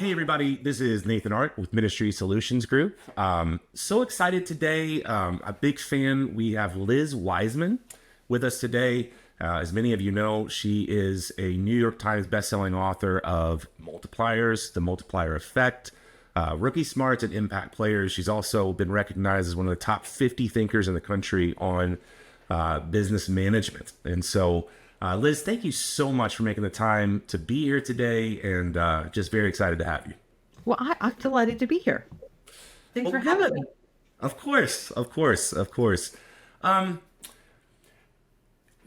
Hey everybody, this is Nathan Artt with Ministry Solutions Group. So excited today. A big fan. We have Liz Wiseman with us today. As many of you know, she is a New York Times bestselling author of Multipliers, The Multiplier Effect, Rookie Smarts, and Impact Players. She's also been recognized as one of the top 50 thinkers in the country on business management. And so Liz, thank you so much for making the time to be here today, and just very excited to have you. Well, I'm delighted to be here. Thanks for having me. Of course.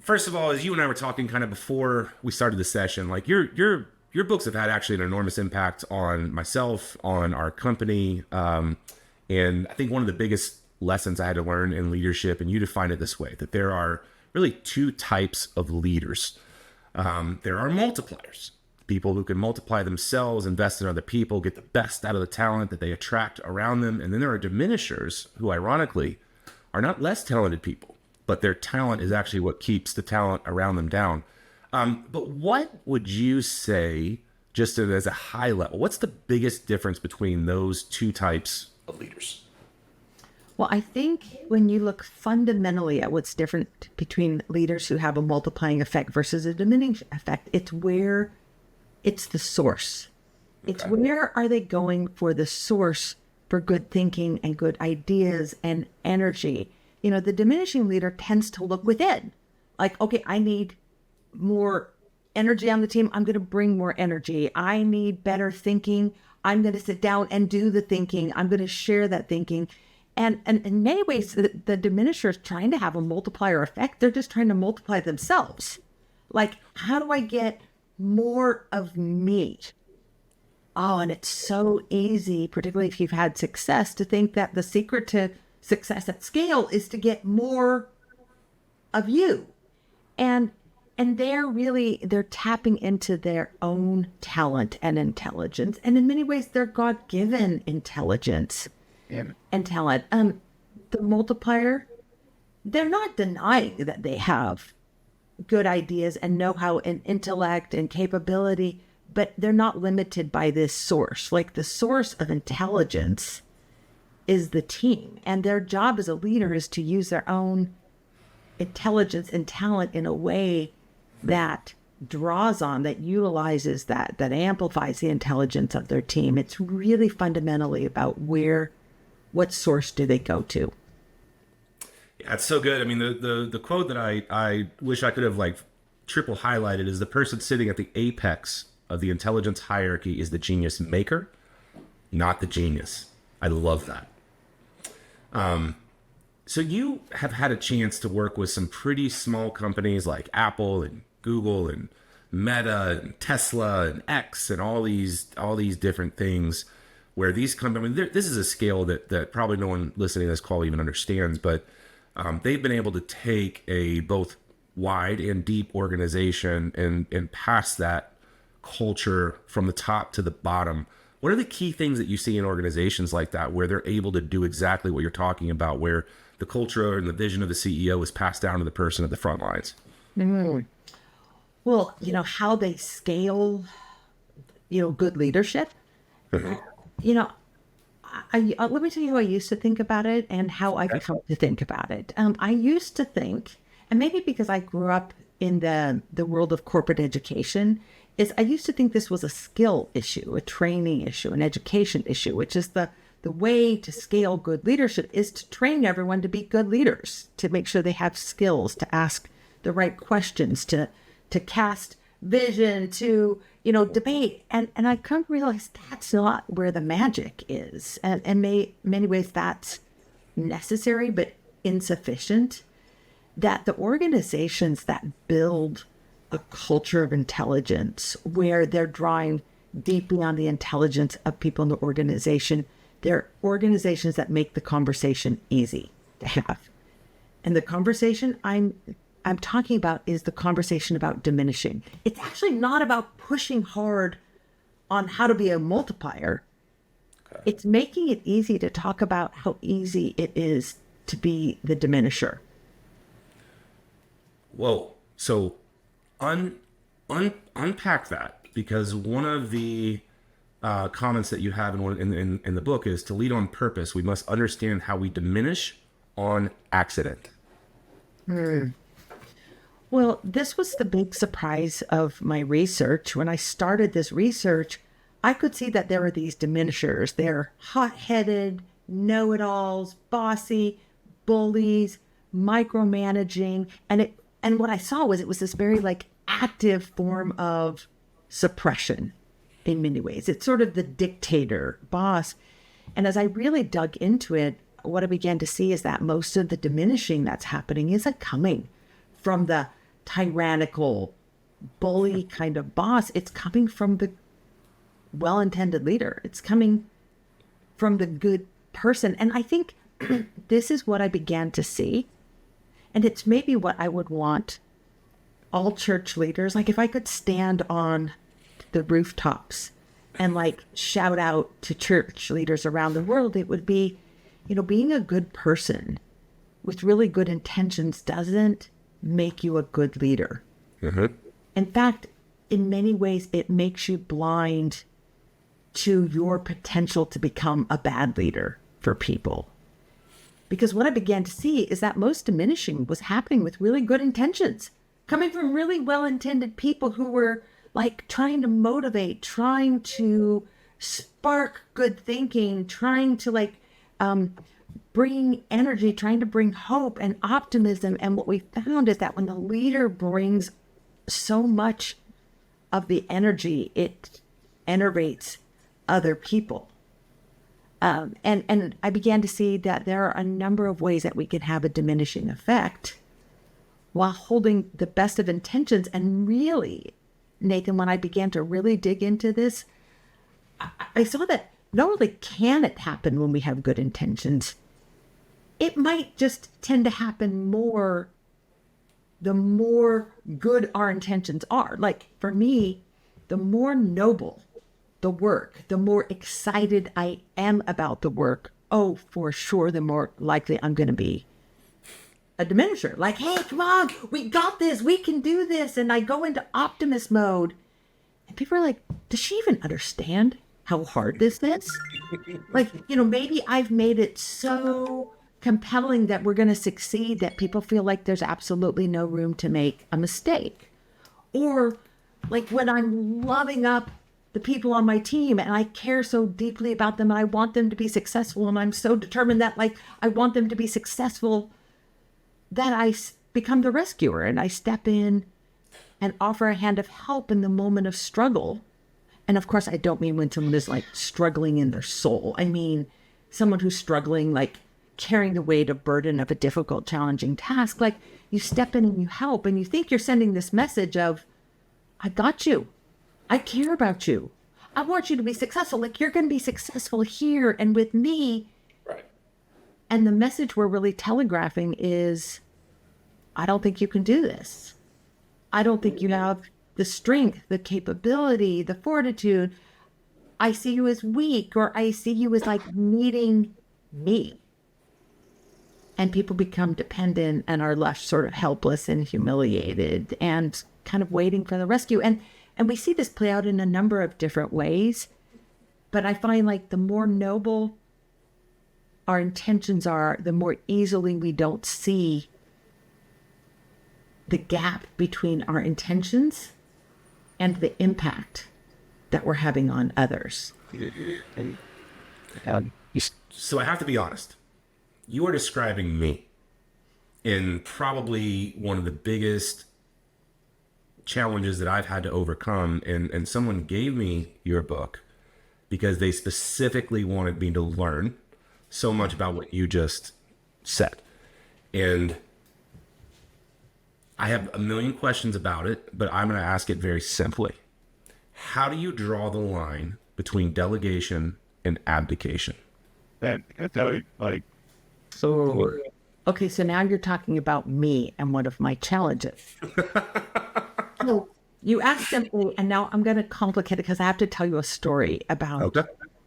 First of all, as you and I were talking kind of before we started the session, like your books have had actually an enormous impact on myself, on our company, and I think one of the biggest lessons I had to learn in leadership, and you define it this way, that there are really two types of leaders. There are multipliers, people who can multiply themselves, invest in other people, get the best out of the talent that they attract around them. And then there are diminishers who, ironically, are not less talented people, but their talent is actually what keeps the talent around them down. But what would you say, just as a high level, what's the biggest difference between those two types of leaders? Well, I think when you look fundamentally at what's different between leaders who have a multiplying effect versus a diminishing effect, it's the source. It's where are they going for the source for good thinking and good ideas and energy. You know, the diminishing leader tends to look within. Like, okay, I need more energy on the team. I'm going to bring more energy. I need better thinking. I'm going to sit down and do the thinking. I'm going to share that thinking. And in many ways, the diminishers trying to have a multiplier effect, they're just trying to multiply themselves. Like, how do I get more of me? Oh, and it's so easy, particularly if you've had success, to think that the secret to success at scale is to get more of you. And they're tapping into their own talent and intelligence. And in many ways, they're God-given intelligence. And talent. The multiplier, they're not denying that they have good ideas and know-how and intellect and capability, but they're not limited by this source. Like, the source of intelligence is the team, and their job as a leader is to use their own intelligence and talent in a way that draws on, that utilizes that amplifies the intelligence of their team. It's really fundamentally about what source do they go to? Yeah, it's so good. I mean, the quote that I wish I could have like triple highlighted is the person sitting at the apex of the intelligence hierarchy is the genius maker, not the genius. I love that. So you have had a chance to work with some pretty small companies like Apple and Google and Meta and Tesla and X and all these different things, where these companies, this is a scale that probably no one listening to this call even understands, but they've been able to take a both wide and deep organization and pass that culture from the top to the bottom. What are the key things that you see in organizations like that, where they're able to do exactly what you're talking about, where the culture and the vision of the CEO is passed down to the person at the front lines? Mm-hmm. Well, how they scale, good leadership. Let me tell you how I used to think about it and how I've come to think about it. I used to think, and maybe because I grew up in the world of corporate education, is I used to think this was a skill issue, a training issue, an education issue, which is the way to scale good leadership is to train everyone to be good leaders, to make sure they have skills, to ask the right questions, to cast vision, to debate. And I've come to realize that's not where the magic is. And in many ways that's necessary, but insufficient. That the organizations that build a culture of intelligence, where they're drawing deeply on the intelligence of people in the organization, they're organizations that make the conversation easy to have. And the conversation I'm talking about is the conversation about diminishing. It's actually not about pushing hard on how to be a multiplier. Okay. It's making it easy to talk about how easy it is to be the diminisher. Whoa. So unpack that, because one of the comments that you have in the book is to lead on purpose. We must understand how we diminish on accident. Well, this was the big surprise of my research. When I started this research, I could see that there were these diminishers. They're hot-headed, know-it-alls, bossy, bullies, micromanaging. And what I saw was it was this very like active form of suppression in many ways. It's sort of the dictator boss. And as I really dug into it, what I began to see is that most of the diminishing that's happening isn't coming from the tyrannical, bully kind of boss. It's coming from the well-intended leader. It's coming from the good person. And I think this is what I began to see. And it's maybe what I would want all church leaders, like if I could stand on the rooftops and like shout out to church leaders around the world, it would be, being a good person with really good intentions doesn't make you a good leader. Mm-hmm. In fact, in many ways, it makes you blind to your potential to become a bad leader for people. Because what I began to see is that most diminishing was happening with really good intentions, coming from really well-intended people who were like trying to motivate, trying to spark good thinking, trying to bring energy, trying to bring hope and optimism. And what we found is that when the leader brings so much of the energy, it enervates other people. And I began to see that there are a number of ways that we can have a diminishing effect while holding the best of intentions. And really, Nathan, when I began to really dig into this, I saw that not only can it happen when we have good intentions, it might just tend to happen more the more good our intentions are. Like for me, the more noble the work, the more excited I am about the work, oh, for sure, the more likely I'm going to be a diminisher. Like, hey, come on, we got this, we can do this. And I go into optimist mode. And people are like, does she even understand how hard this is? Maybe I've made it so compelling that we're going to succeed that people feel like there's absolutely no room to make a mistake. Or like when I'm loving up the people on my team and I care so deeply about them and I want them to be successful and I'm so determined that I want them to be successful that I become the rescuer and I step in and offer a hand of help in the moment of struggle. And of course, I don't mean when someone is struggling in their soul. I mean, someone who's struggling, carrying the weight of burden of a difficult, challenging task. You step in and you help and you think you're sending this message of, I got you. I care about you. I want you to be successful. You're going to be successful here and with me. Right. And the message we're really telegraphing is, I don't think you can do this. I don't think you have the strength, the capability, the fortitude. I see you as weak, or I see you as needing me. And people become dependent and are left sort of helpless and humiliated and kind of waiting for the rescue. And we see this play out in a number of different ways. But I find the more noble our intentions are, the more easily we don't see the gap between our intentions and the impact that we're having on others. So I have to be honest. You are describing me in probably one of the biggest challenges that I've had to overcome. And someone gave me your book because they specifically wanted me to learn so much about what you just said. And I have a million questions about it, but I'm going to ask it very simply. How do you draw the line between delegation and abdication? Okay, so now you're talking about me and one of my challenges. So you asked simply, and now I'm going to complicate it because I have to tell you a story about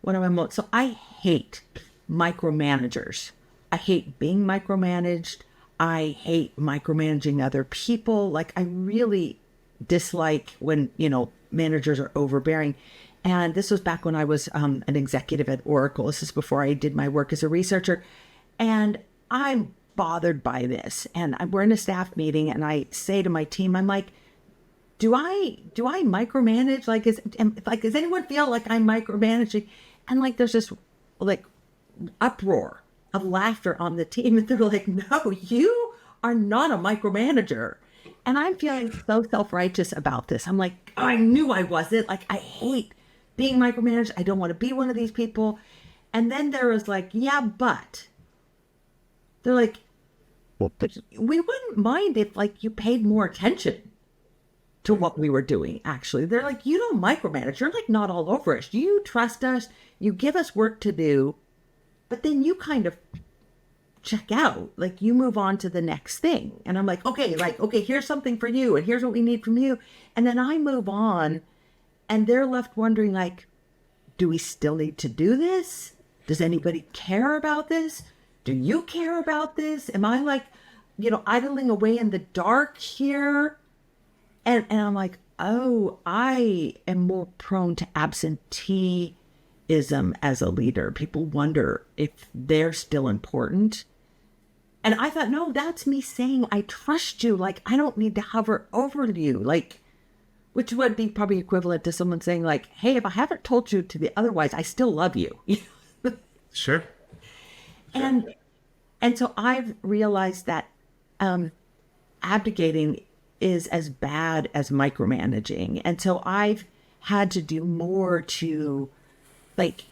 one of my most. So I hate micromanagers. I hate being micromanaged. I hate micromanaging other people. I really dislike when, managers are overbearing. And this was back when I was an executive at Oracle. This is before I did my work as a researcher. And I'm bothered by this. And we're in a staff meeting, and I say to my team, I'm like, do I micromanage? Does anyone feel like I'm micromanaging? And like, there's this like uproar of laughter on the team. And they're like, no, you are not a micromanager. And I'm feeling so self-righteous about this. I'm like, oh, I knew I wasn't. Like, I hate being micromanaged. I don't want to be one of these people. And then there was like, yeah, but they're like, well, but we wouldn't mind if like you paid more attention to what we were doing. Actually, they're like, you don't micromanage. You're like not all over us. You trust us. You give us work to do, but then you kind of check out. Like, you move on to the next thing. And I'm like, okay, here's something for you, and here's what we need from you. And then I move on, and they're left wondering, like, do we still need to do this? Does anybody care about this? Do you care about this? Am I like, idling away in the dark here? And I'm like, oh, I am more prone to absenteeism as a leader. People wonder if they're still important. And I thought, no, that's me saying I trust you. Like, I don't need to hover over you. Like, which would be probably equivalent to someone saying, like, hey, if I haven't told you to be otherwise, I still love you. Sure. And so I've realized that abdicating is as bad as micromanaging. And so I've had to do more to, like,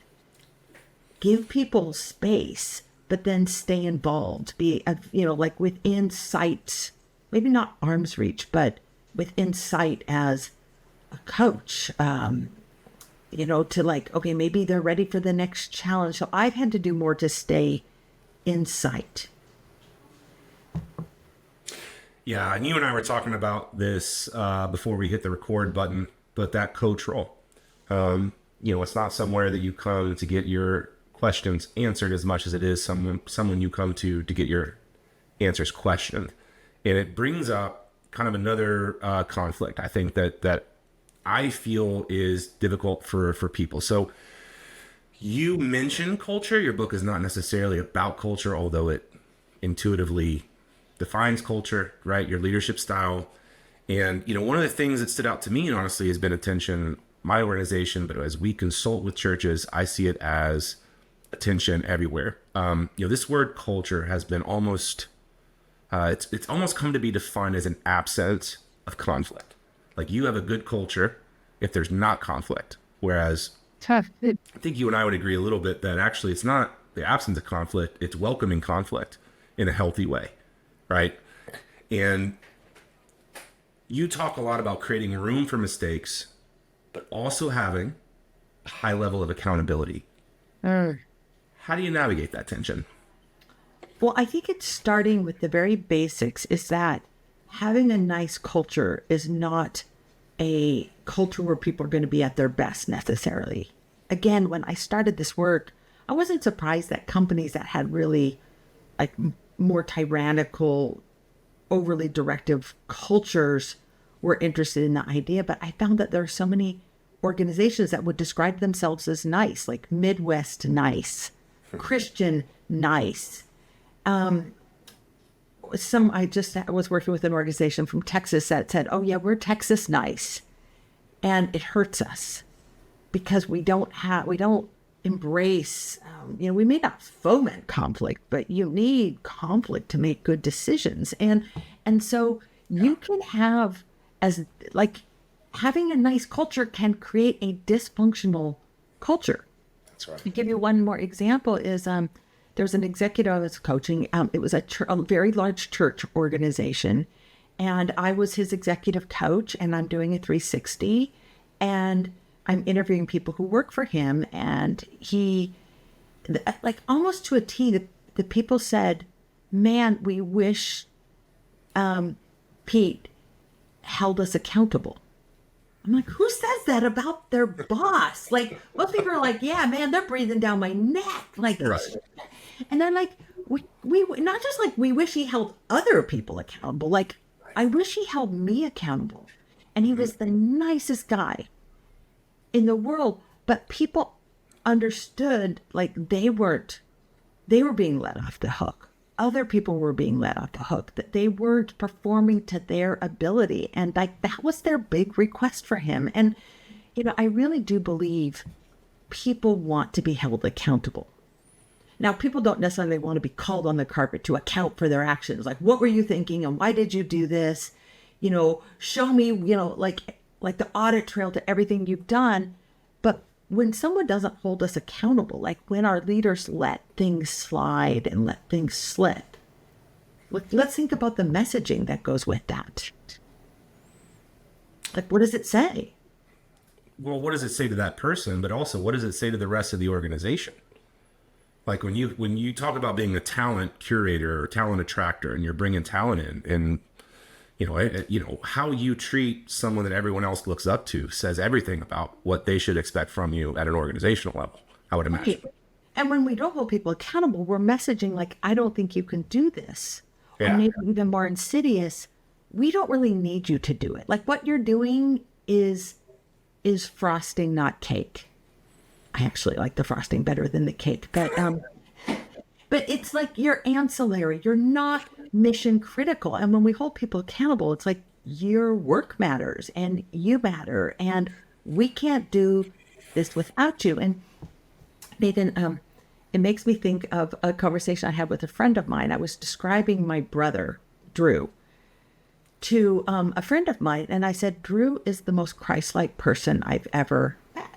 give people space, but then stay involved, be, like within sight, maybe not arm's reach, but within sight as a coach, to like, okay, maybe they're ready for the next challenge. So I've had to do more to stay in sight. Yeah, and you and I were talking about this before we hit the record button, but that coach role, it's not somewhere that you come to get your questions answered as much as it is someone you come to get your answers questioned. And it brings up kind of another conflict, I think, that I feel is difficult for people. So you mentioned culture. Your book is not necessarily about culture, although it intuitively defines culture, right? Your leadership style. And, one of the things that stood out to me, honestly, has been attention. My organization, but as we consult with churches, I see it as attention everywhere. This word culture has been almost, it's almost come to be defined as an absence of conflict. Like, you have a good culture if there's not conflict. Whereas I think you and I would agree a little bit that actually it's not the absence of conflict, it's welcoming conflict in a healthy way, right? And you talk a lot about creating room for mistakes, but also having a high level of accountability. How do you navigate that tension? Well, I think it's starting with the very basics, is that having a nice culture is not a culture where people are going to be at their best necessarily. Again, when I started this work, I wasn't surprised that companies that had really like more tyrannical, overly directive cultures were interested in the idea. But I found that there are so many organizations that would describe themselves as nice, like Midwest nice, Christian nice. I was working with an organization from Texas that said, oh yeah, we're Texas nice. And it hurts us because we don't embrace, we may not foment conflict, but you need conflict to make good decisions. And so you can have, having a nice culture can create a dysfunctional culture. That's right. To give you one more example is, there's an executive I was coaching. It was a very large church organization, and I was his executive coach, and I'm doing a 360, and I'm interviewing people who work for him, and he, like almost to a T, the people said, man, we wish Pete held us accountable. I'm like, who says that about their boss? Like, most people are like, yeah, man, they're breathing down my neck. Like, right. And then like, we not just like, we wish he held other people accountable. Like, I wish he held me accountable. And he was the nicest guy. in the world, but people understood like they were being let off the hook. Other people were being let off the hook, that they weren't performing to their ability. And like that was their big request for him. And, I really do believe people want to be held accountable. Now, people don't necessarily want to be called on the carpet to account for their actions. Like, what were you thinking? And why did you do this? Show me, like the audit trail to everything you've done. But when someone doesn't hold us accountable, like when our leaders let things slide and let things slip, let's think about the messaging that goes with that. Like, what does it say? Well, what does it say to that person? But also, what does it say to the rest of the organization? Like when you talk about being a talent curator or talent attractor, and you're bringing talent in, and how you treat someone that everyone else looks up to says everything about what they should expect from you at an organizational level, I would imagine. Right. And when we don't hold people accountable, we're messaging like, I don't think you can do this. Yeah. Or maybe even more insidious, we don't really need you to do it. Like what you're doing is frosting, not cake. I actually like the frosting better than the cake, but it's like you're ancillary. You're not mission critical. And when we hold people accountable, it's like your work matters and you matter, and we can't do this without you. And Nathan, it makes me think of a conversation I had with a friend of mine. I was describing my brother, Drew, to a friend of mine, and I said, Drew is the most Christ-like person I've ever met.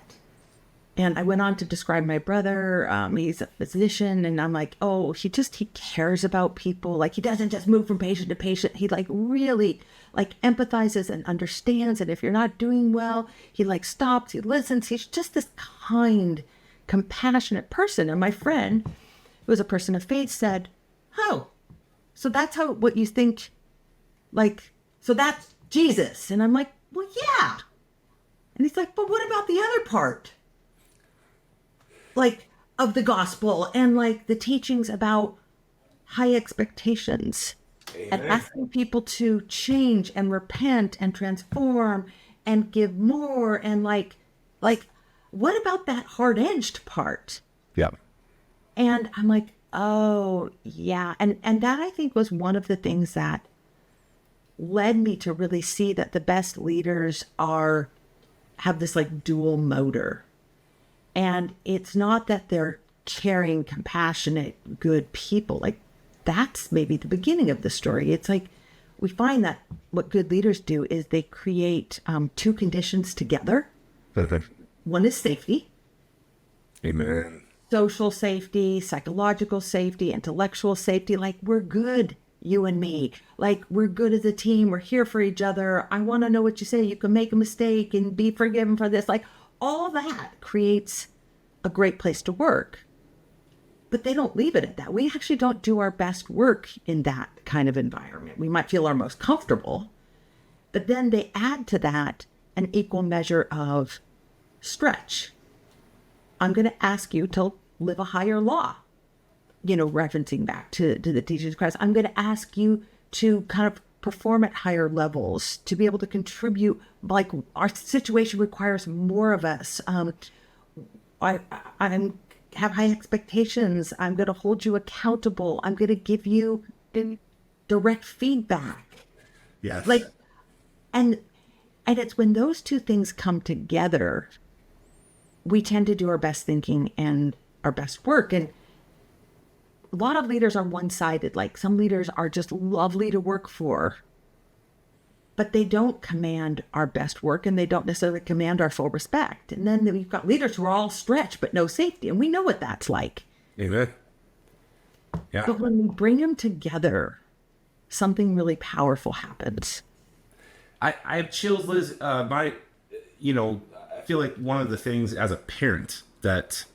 And I went on to describe my brother. He's a physician, and I'm like, oh, he cares about people. Like, he doesn't just move from patient to patient. He like really like empathizes and understands. And if you're not doing well, he like stops, he listens. He's just this kind, compassionate person. And my friend, who was a person of faith, said, oh, so that's what you think, like, so that's Jesus. And I'm like, well, yeah. And he's like, but what about the other part? Like, of the gospel and like the teachings about high expectations. Amen. And asking people to change and repent and transform and give more. And like, what about that hard-edged part? Yeah. And I'm like, oh yeah. And that I think was one of the things that led me to really see that the best leaders have this like dual motor. And it's not that they're caring, compassionate, good people. Like that's maybe the beginning of the story. It's like we find that what good leaders do is they create two conditions together. Perfect. One is safety. Amen. Social safety, psychological safety, intellectual safety. Like we're good, you and me. Like we're good as a team. We're here for each other. I want to know what you say. You can make a mistake and be forgiven for this. Like all that creates a great place to work. But they don't leave it at that. We actually don't do our best work in that kind of environment. We might feel our most comfortable, but then they add to that an equal measure of stretch. I'm going to ask you to live a higher law, referencing back to the teachings of Christ. I'm going to ask you to kind of perform at higher levels, to be able to contribute. Like our situation requires more of us. I have high expectations. I'm going to hold you accountable. I'm going to give you direct feedback. Yes. Like, and it's when those two things come together, we tend to do our best thinking and our best work. And a lot of leaders are one-sided. Like some leaders are just lovely to work for, but they don't command our best work and they don't necessarily command our full respect. And then we've got leaders who are all stretch, but no safety. And we know what that's like. Amen. Yeah. But when we bring them together, something really powerful happens. I have chills, Liz. I feel like one of the things as a parent that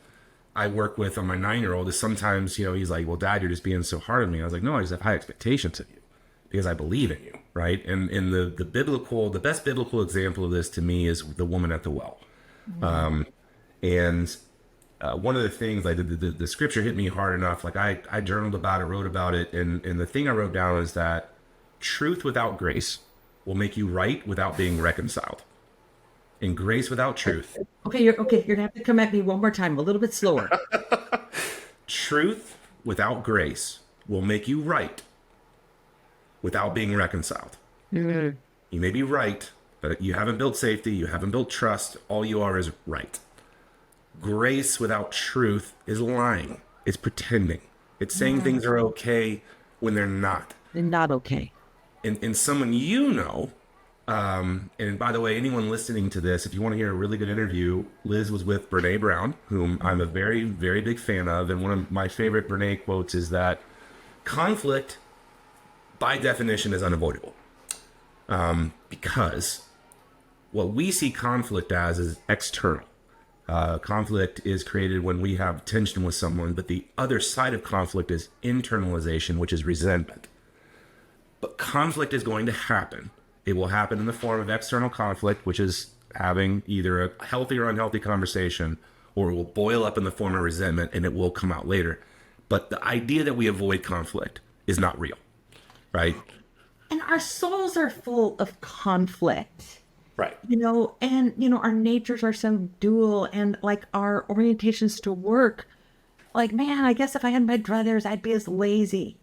I work with on my 9-year-old is sometimes, he's like, well, Dad, you're just being so hard on me. I was like, no, I just have high expectations of you because I believe in you. Right. And the best biblical example of this to me is the woman at the well. Mm-hmm. One of the things I did, the scripture hit me hard enough. Like I journaled about it, wrote about it. And the thing I wrote down is that truth without grace will make you right without being reconciled. and grace without truth. Okay, you're gonna have to come at me one more time, a little bit slower. Truth without grace will make you right without being reconciled. Mhm. You may be right, but you haven't built safety, you haven't built trust. All you are is right. Grace without truth is lying. It's pretending. It's saying things are okay when they're not. They're not okay. And someone you know, and by the way, anyone listening to this, if you want to hear a really good interview, Liz was with Brene Brown, whom I'm a very, very big fan of. And one of my favorite Brene quotes is that conflict, by definition, is unavoidable. Because what we see conflict as is external. Conflict is created when we have tension with someone, but the other side of conflict is internalization, which is resentment. But conflict is going to happen. It will happen in the form of external conflict, which is having either a healthy or unhealthy conversation, or it will boil up in the form of resentment and it will come out later. But the idea that we avoid conflict is not real, right? And our souls are full of conflict. Right. And our natures are so dual, and like our orientations to work, like, man, I guess if I had my druthers, I'd be as lazy,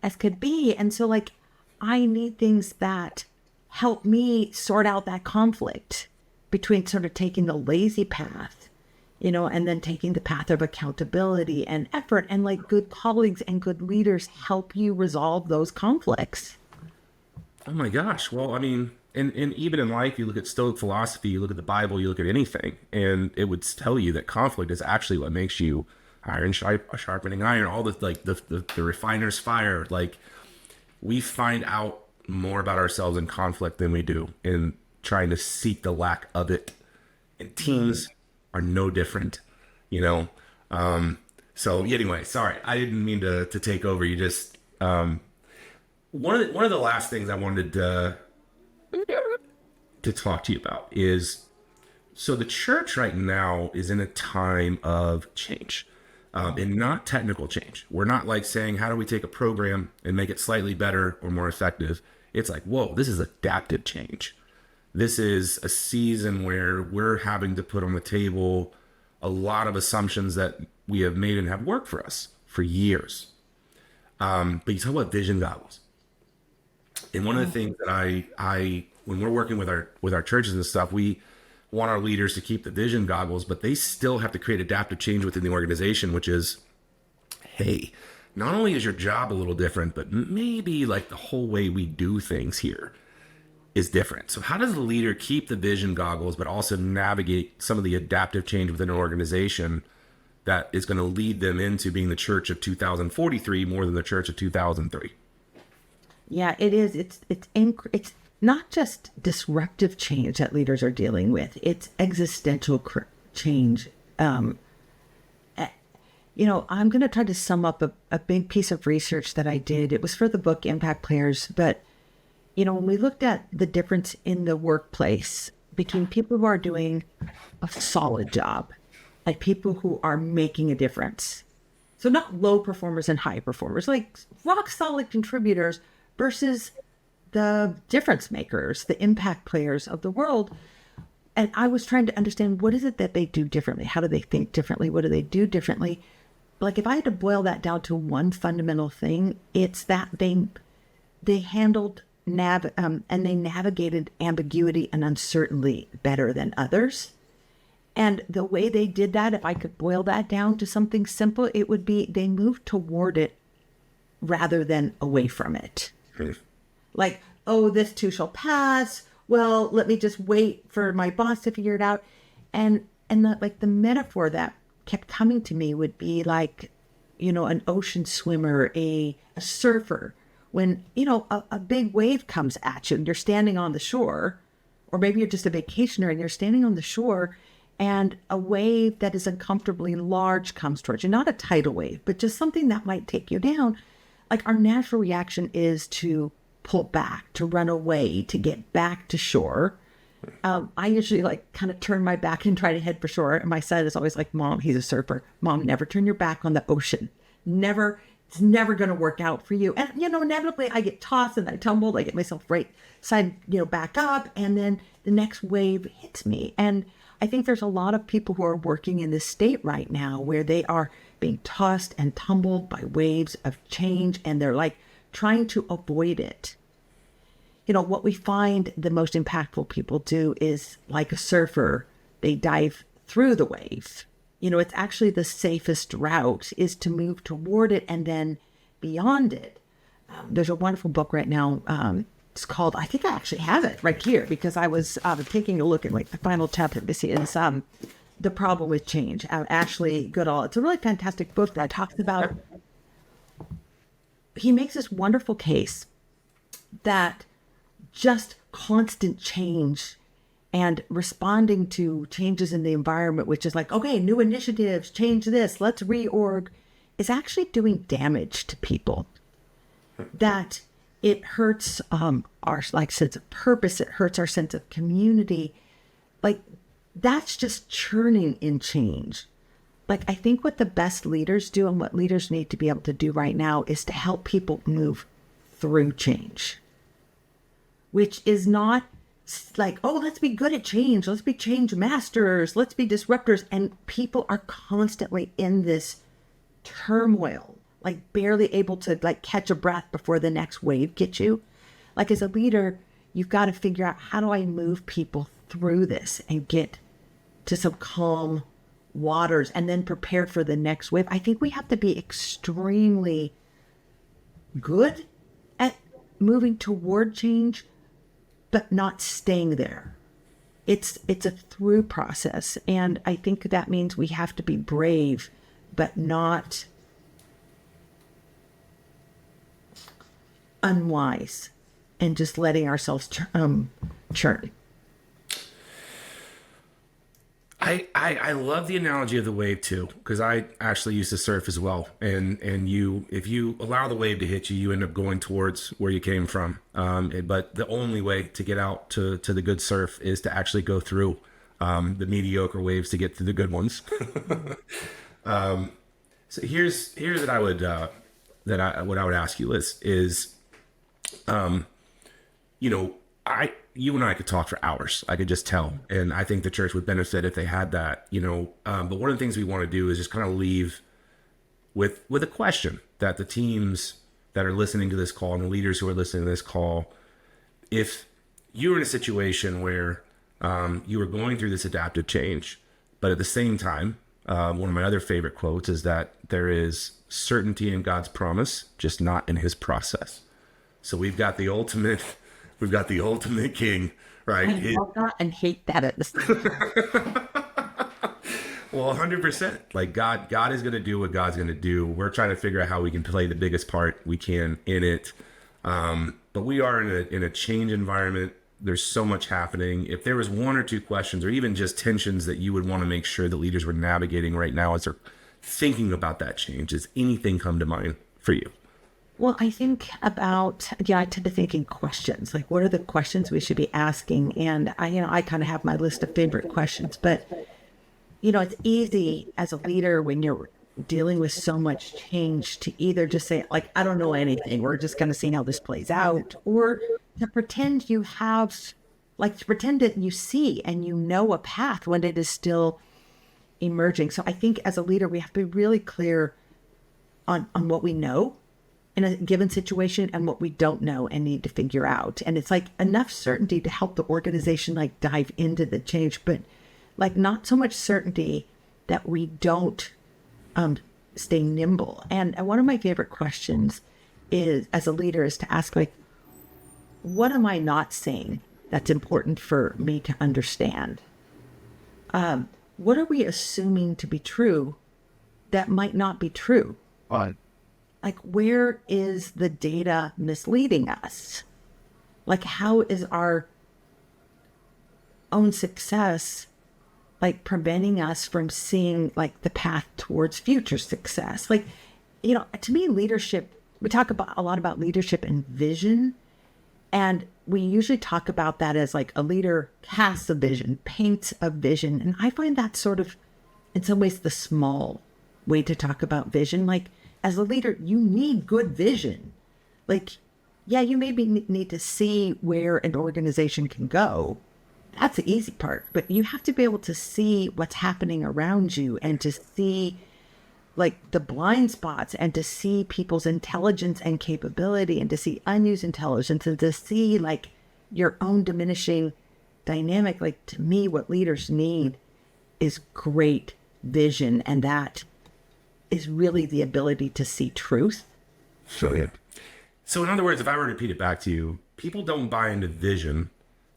as could be. And so like, I need things that help me sort out that conflict between sort of taking the lazy path, and then taking the path of accountability and effort, and like good colleagues and good leaders help you resolve those conflicts. Oh my gosh. Well, I mean, and even in life, you look at Stoic philosophy, you look at the Bible, you look at anything, and it would tell you that conflict is actually what makes you iron sharpening iron, all the like the refiner's fire. Like, we find out more about ourselves in conflict than we do in trying to seek the lack of it. And teams are no different, So anyway, sorry, I didn't mean to take over. You just one of the last things I wanted to talk to you about is, so the church right now is in a time of change, and not technical change. We're not like saying, how do we take a program and make it slightly better or more effective? It's like, whoa, this is adaptive change. This is a season where we're having to put on the table a lot of assumptions that we have made and have worked for us for years. But you talk about vision goggles. And one of the things that I when we're working with our churches and stuff, we want our leaders to keep the vision goggles, but they still have to create adaptive change within the organization, which is, hey, not only is your job a little different, but maybe like the whole way we do things here is different. So how does the leader keep the vision goggles, but also navigate some of the adaptive change within an organization that is going to lead them into being the church of 2043 more than the church of 2003? Yeah, it is. It's not just disruptive change that leaders are dealing with. It's existential change. I'm going to try to sum up a big piece of research that I did. It was for the book Impact Players. But, when we looked at the difference in the workplace between people who are doing a solid job and people who are making a difference. So not low performers and high performers, like rock solid contributors versus the difference makers, the impact players of the world. And I was trying to understand, what is it that they do differently? How do they think differently? What do they do differently? Like, if I had to boil that down to one fundamental thing, it's that they handled and they navigated ambiguity and uncertainty better than others. And the way they did that, if I could boil that down to something simple, it would be they moved toward it rather than away from it. Like, oh, this too shall pass. Well, let me just wait for my boss to figure it out. And the metaphor that kept coming to me would be like, an ocean swimmer, a surfer. When, a big wave comes at you and you're standing on the shore, or maybe you're just a vacationer and you're standing on the shore, and a wave that is uncomfortably large comes towards you. Not a tidal wave, but just something that might take you down. Like, our natural reaction is to pull back, to run away, to get back to shore. I usually kind of turn my back and try to head for shore. And my son is always like, Mom, he's a surfer. Mom, never turn your back on the ocean. Never. It's never going to work out for you. And, inevitably I get tossed and I tumbled. I get myself right side, back up. And then the next wave hits me. And I think there's a lot of people who are working in this state right now where they are being tossed and tumbled by waves of change, and they're like trying to avoid it. You know, what we find the most impactful people do is like a surfer, they dive through the wave. You know, it's actually the safest route is to move toward it and then beyond it. There's a wonderful book right now. It's called, I think I actually have it right here because I was taking a look at like the final chapter. This is The Problem with Change. Ashley Goodall. It's a really fantastic book that talks about, he makes this wonderful case that just constant change and responding to changes in the environment, which is like, okay, new initiatives, change this, let's reorg, is actually doing damage to people. That it hurts our like sense of purpose, it hurts our sense of community. Like, that's just churning in change. Like, I think what the best leaders do and what leaders need to be able to do right now is to help people move through change. Which is not like, oh, let's be good at change. Let's be change masters. Let's be disruptors. And people are constantly in this turmoil, like barely able to like catch a breath before the next wave gets you. Like as a leader, you've got to figure out, how do I move people through this and get to some calm waters and then prepare for the next wave? I think we have to be extremely good at moving toward change, but not staying there. It's a through process. And I think that means we have to be brave, but not unwise and just letting ourselves churn. I love the analogy of the wave too, because I actually used to surf as well. And if you allow the wave to hit you, you end up going towards where you came from. But the only way to get out to the good surf is to actually go through the mediocre waves to get to the good ones. So here's what I would what I would ask you, Liz, is you and I could talk for hours. I could just tell. And I think the church would benefit if they had that, but one of the things we want to do is just kind of leave with a question that the teams that are listening to this call and the leaders who are listening to this call, if you were in a situation where you were going through this adaptive change, but at the same time, one of my other favorite quotes is that there is certainty in God's promise, just not in his process. So we've got the ultimate king, right? I love that and hate that at the same time. Well, 100%. Like God is going to do what God's going to do. We're trying to figure out how we can play the biggest part we can in it. But we are in a change environment. There's so much happening. If there was one or two questions or even just tensions that you would want to make sure the leaders were navigating right now as they're thinking about that change, does anything come to mind for you? Well, I think I tend to think in questions, like what are the questions we should be asking? And I kind of have my list of favorite questions, but it's easy as a leader when you're dealing with so much change to either just say like, I don't know anything. We're just going to see how this plays out, or to pretend that you see and you know a path when it is still emerging. So I think as a leader, we have to be really clear on what we know in a given situation and what we don't know and need to figure out. And it's like enough certainty to help the organization like dive into the change, but like not so much certainty that we don't stay nimble. And one of my favorite questions is, as a leader, is to ask like, what am I not saying that's important for me to understand? What are we assuming to be true that might not be true? Like, where is the data misleading us? Like, how is our own success, like, preventing us from seeing, like, the path towards future success? Like, to me, leadership, we talk a lot about leadership and vision. And we usually talk about that as, like, a leader casts a vision, paints a vision. And I find that sort of, in some ways, the small way to talk about vision. Like, as a leader, you need good vision. Like, yeah, you maybe need to see where an organization can go that's the easy part, but you have to be able to see what's happening around you and to see like the blind spots and to see people's intelligence and capability and to see unused intelligence and to see like your own diminishing dynamic. Like to me, what leaders need is great vision, and that is really the ability to see truth. So in other words, if I were to repeat it back to you, people don't buy into vision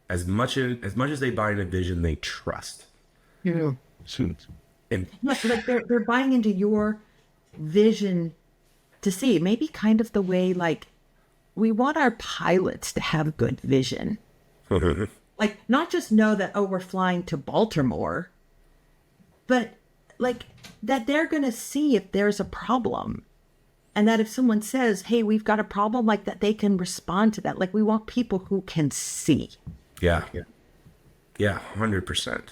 as much as they buy into vision, they trust. Yeah. And Like they're buying into your vision to see, maybe kind of the way like we want our pilots to have good vision. Like not just know that, oh, we're flying to Baltimore, but like that they're going to see if there's a problem. And that if someone says, hey, we've got a problem, like that they can respond to that. Like we want people who can see. yeah, 100%.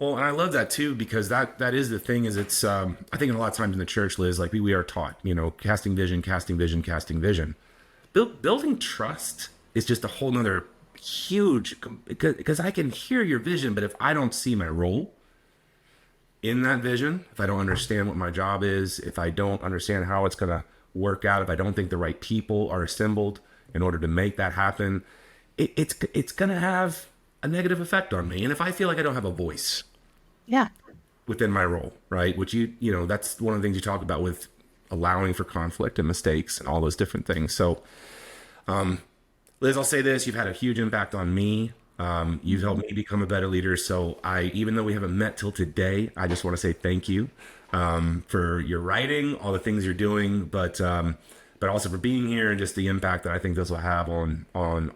Well, and I love that too, because that is the thing is it's, I think a lot of times in the church, Liz, like we are taught, casting vision. Building trust is just a whole nother huge, because I can hear your vision, but if I don't see my role in that vision, if I don't understand what my job is, if I don't understand how it's going to work out, if I don't think the right people are assembled in order to make that happen, it's going to have a negative effect on me. And if I feel like I don't have a voice Yeah. within my role, right? Which that's one of the things you talk about with allowing for conflict and mistakes and all those different things. So, Liz, I'll say this, you've had a huge impact on me. You've helped me become a better leader. So even though we haven't met till today, I just want to say thank you, for your writing, all the things you're doing, but also for being here and just the impact that I think this will have on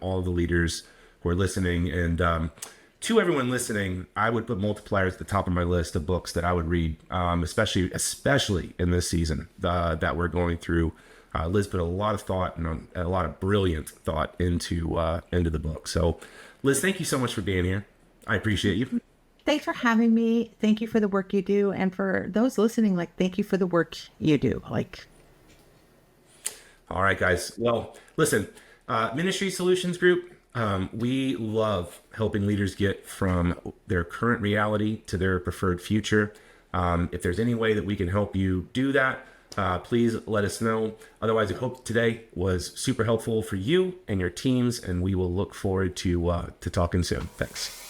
all the leaders who are listening. And, to everyone listening, I would put Multipliers at the top of my list of books that I would read, especially in this season that we're going through. Liz put a lot of thought and a lot of brilliant thought into the book. So, Liz, thank you so much for being here. I appreciate you. Thanks for having me. Thank you for the work you do. And for those listening, like, thank you for the work you do. Like, all right, guys. Well, listen, Ministry Solutions Group, we love helping leaders get from their current reality to their preferred future. If there's any way that we can help you do that, please let us know. Otherwise, I hope today was super helpful for you and your teams, and we will look forward to talking soon. Thanks.